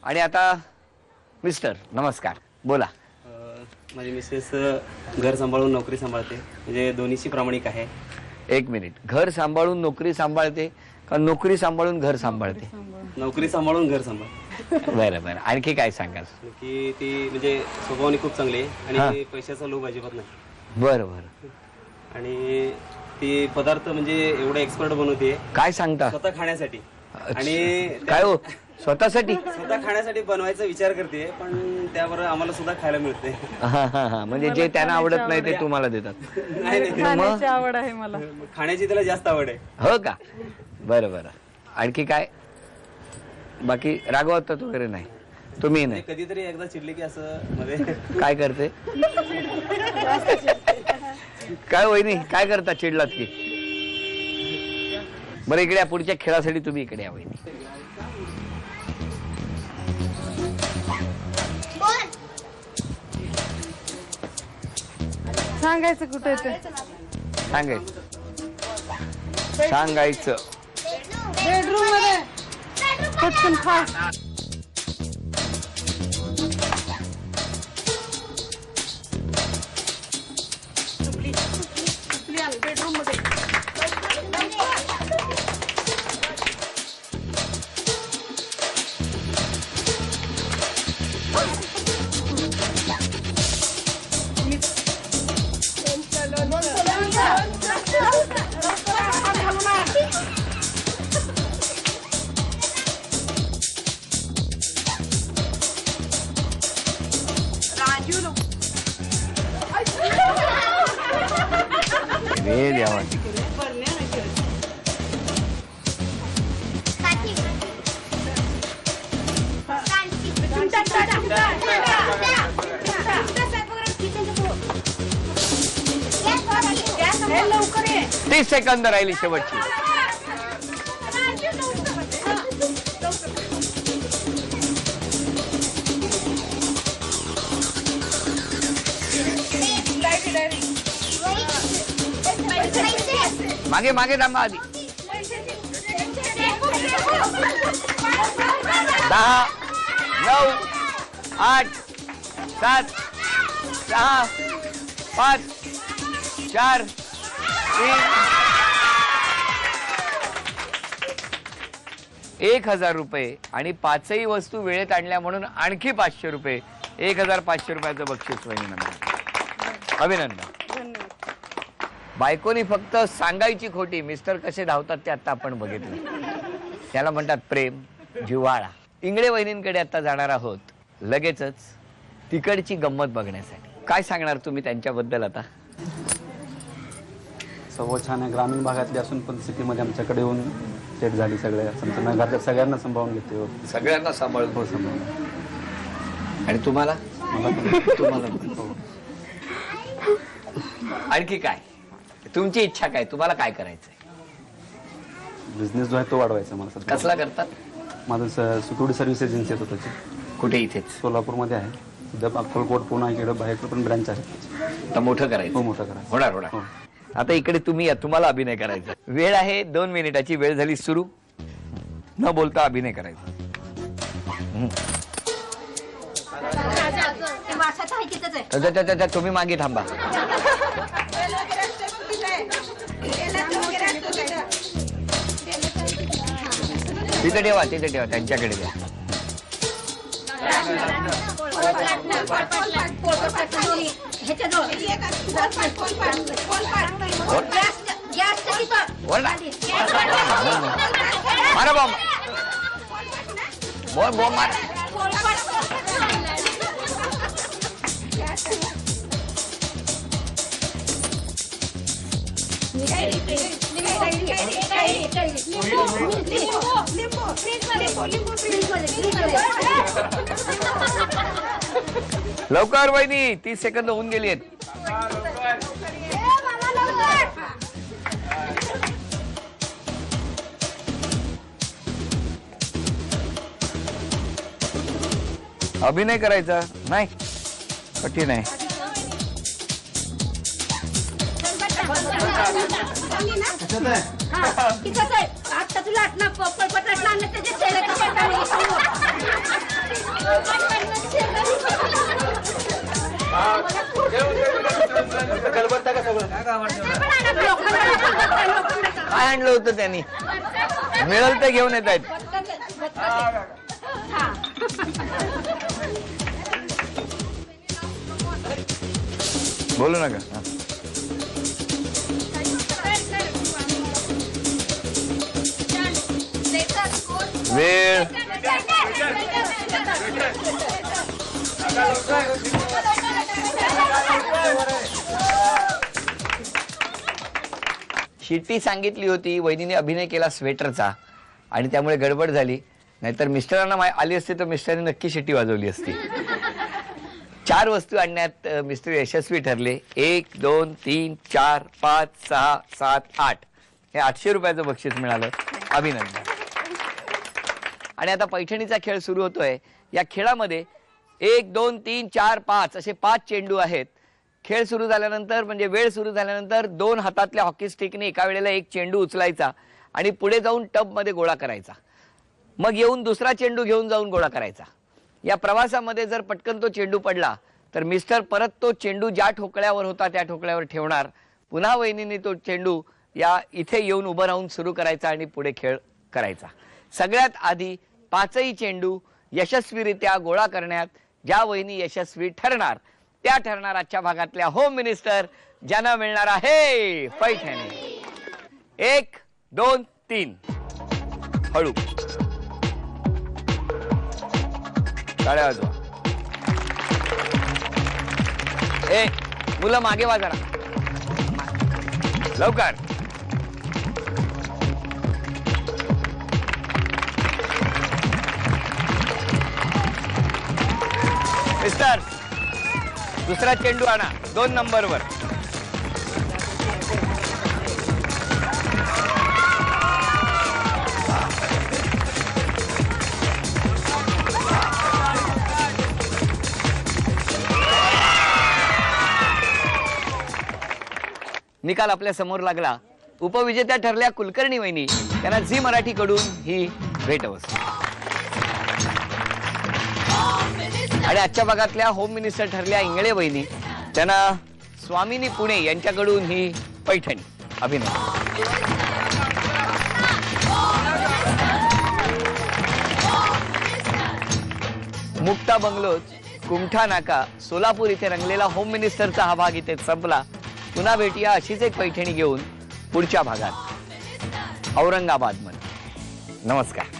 आणि आता मिस्टर नमस्कार, बोला. माझी मिसेस घर सांभाळून नोकरी सांभाळते, म्हणजे दोन्हीशी प्रामाणिक आहे. एक मिनिट, घर सांभाळून नोकरी सांभाळते का नोकरी सांभाळून घर सांभाळते? नोकरी सांभाळून घर सांभाळते. बरं बरं, आणखी काय सांगाल? की ती म्हणजे स्वभावाने खूप चांगली आहे आणि पैशाचा लोभ अजिबात नाही. बरं बरं. आणि ती पदार्थ म्हणजे एवढे एक्सपर्ट बनवते. काय सांगता? स्वतः खाण्यासाठी. आणि काय हो, स्वतःसाठी? स्वतः खाण्यासाठी बनवायचा विचार करते, पण त्यावर आम्हाला सुद्धा खायला मिळते. म्हणजे जे त्यांना आवडत नाही ते तुम्हाला देतात? नाही खाण्याची आवड आहे मला. खाण्याची त्याला जास्त आवड आहे. हो का? बरं बरं. आणखी काय? बाकी रागवतात वगैरे नाही? तुम्ही नाही? कधीतरी एकदा चिडली की असं मध्ये काय करते? काय वहिनी काय करता चिडलात की? बरं इकडे या, पुढच्या खेळासाठी तुम्ही इकडे या वहिनी. सांगायचं कुठे ते? सांगायचं बेडरूम मध्ये पटकन फास्ट. बेडरूम मध्ये. 30 सेकंद राहिली शेवटची. मागे मागे थांबा आधी. 10, 9, 8, 7, 6, 5, 4, 3. 1000 रुपये आणि 5ही वस्तू वेळेत आणल्या म्हणून आणखी 500 रुपये. 1500 रुपयाचं बक्षीस वहिनींना. अभिनंदन. बायकोनी फक्त सांगायची खोटी. मिस्टर कसे धावतात ते आता आपण बघितलं. त्याला म्हणतात प्रेम, जिव्हाळा. इंगळे वहिनींकडे आता जाणार आहोत लगेचच तिकडची गंमत बघण्यासाठी. काय सांगणार तुम्ही त्यांच्याबद्दल आता? स्वभाव छान आहे. ग्रामीण भागातली असून पण सिटीमध्ये आमच्याकडे येऊन सेट झाली. घरातल्या सगळ्यांना सांभाळून घेते. सगळ्यांना सांभाळून. हो, सांभाळून. आणि तुम्हाला? तुम्हाला आणखी काय? तुमची इच्छा काय? तुम्हाला काय करायचंय? बिझनेस जो आहे तो वाढवायचा मला सध्या. कसला करतात? माझं सिक्युरिटी सर्व्हिस एजन्सी आहे त्याची. कुठे? इथेच सोलापूरमध्ये आहे. सध्या अक्कलकोट, पुणे इकडे बाहेर पण ब्रँच आहे. तर मोठं करायचं. हो, मोठं करायचं. होणार होणार. आता इकडे तुम्ही या, तुम्हाला अभिनय करायचा. वेळ आहे 2 मिनिटाची. वेळ झाली सुरू. न बोलता अभिनय करायचा. तुम्ही मागे थांबा. तिथे ठेवा, तिथे ठेवा, त्यांच्याकडे द्या. मारा बॉम्ब. बोल बॉम्ब मारा. लवकर वहिनी, 30 सेकंद होऊन गेली आहेत. अभिनय करायचा नाही, कठीण आहे. आता तुला काय आणलं होतं त्यांनी? मिळेल ते घेऊन येत आहेत. बोलू नका. वेळ शिट्टी सांगितली होती, वहिनीने अभिनय केला स्वेटरचा आणि त्यामुळे गडबड झाली. नाहीतर मिस्टरांना आली असती तर मिस्टरांनी नक्की शिट्टी वाजवली असती. 4 वस्तू आणण्यात मिस्टर यशस्वी ठरले. 1 2 3 4 5 6 7 8 हे 800 रुपयाचं बक्षीस मिळालं. अभिनंदन. आणि आता पैठणीचा खेळ सुरू होतोय. या खेळामध्ये 1 2 3 4 5 असे 5 चेंडू आहेत. खेळ सुरू झाल्यानंतर म्हणजे वेळ सुरू झाल्यानंतर 2 हातातल्या हॉकी स्टिकने एका वेळेला एक चेंडू उचलायचा आणि पुढे जाऊन टब मध्ये गोळा करायचा. मग येऊन दुसरा चेंडू घेऊन जाऊन गोळा करायचा. या प्रवासामध्ये जर पटकन तो चेंडू पडला तर मिस्टर परत तो चेंडू ज्या ठोकळ्यावर होता त्या ठोकळ्यावर ठेवणार. पुन्हा वहिनीने तो चेंडू या इथे येऊन उभं राहून सुरू करायचा आणि पुढे खेळ करायचा. सगळ्यात आधी 5ही चेंडू यशस्वीरित्या गोळा करण्यात ज्या वहिनी यशस्वी ठरणार त्या ठरणार आजच्या भागातल्या होम मिनिस्टर, ज्यांना मिळणार आहे पैठणी. 1 2 3 हळू टाळ्या वाजवा. मुलं मागे वाजवा लवकर. मिस्टर दुसरा चेंडू आणा 2 नंबरवर. निकाल आपल्या समोर लागला. उपविजेत्या ठरल्या कुलकर्णी वहिनी. त्यांना झी मराठी कडून ही भेटवस्तू. आणि आजच्या भागातल्या होम मिनिस्टर ठरल्या इंगळे वहिनी. त्यांना स्वामिनी पुणे यांच्याकडून ही पैठणी. अभिनंदन. मुक्ता बंगलोज, कुमठा नाका, सोलापूर इथे रंगलेला होम मिनिस्टरचा हा भाग इथे संपला. पुन्हा भेटूया अशीच एक पैठणी घेऊन पुढच्या भागात औरंगाबाद मध्ये. नमस्कार.